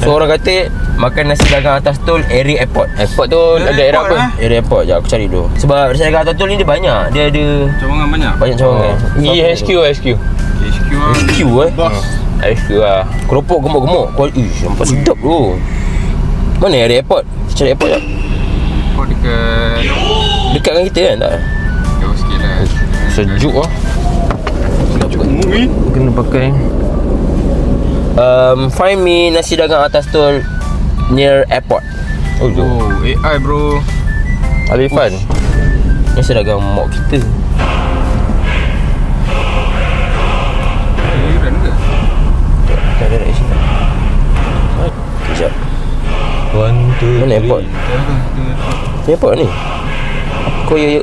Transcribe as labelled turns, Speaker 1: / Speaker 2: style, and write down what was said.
Speaker 1: So orang kata makan nasi dagang atas tol area airport.
Speaker 2: Airport tu ada daerah apa?
Speaker 1: Area airport je aku cari dulu. Sebab nasi dagang atas tol ni dia banyak. Dia ada
Speaker 3: Cawangan banyak.
Speaker 1: banyak cawangan.
Speaker 2: Pergi HQ.
Speaker 3: HQ lah.
Speaker 1: HQ
Speaker 3: Bos.
Speaker 2: HQ lah.
Speaker 1: Keropok gemuk-gemuk. Ish, nampak sedap tu. Mana area airport? Cari airport jap.
Speaker 3: Kau dekat
Speaker 1: Dekat dengan kita kan tak?
Speaker 3: jauh sikit lah.
Speaker 2: Sejuk lah.
Speaker 3: Sejuk movie.
Speaker 2: Kena pakai.
Speaker 1: Find me nasi dagang atas tol near airport.
Speaker 2: Oh, jom.
Speaker 3: Oh, AI bro.
Speaker 2: Alifan.
Speaker 1: Nasi dagang mak kita.
Speaker 3: Keren ke?
Speaker 1: Tak ada kat sini. Sekejap. Mana airport? Ni airport ni? Kau ya.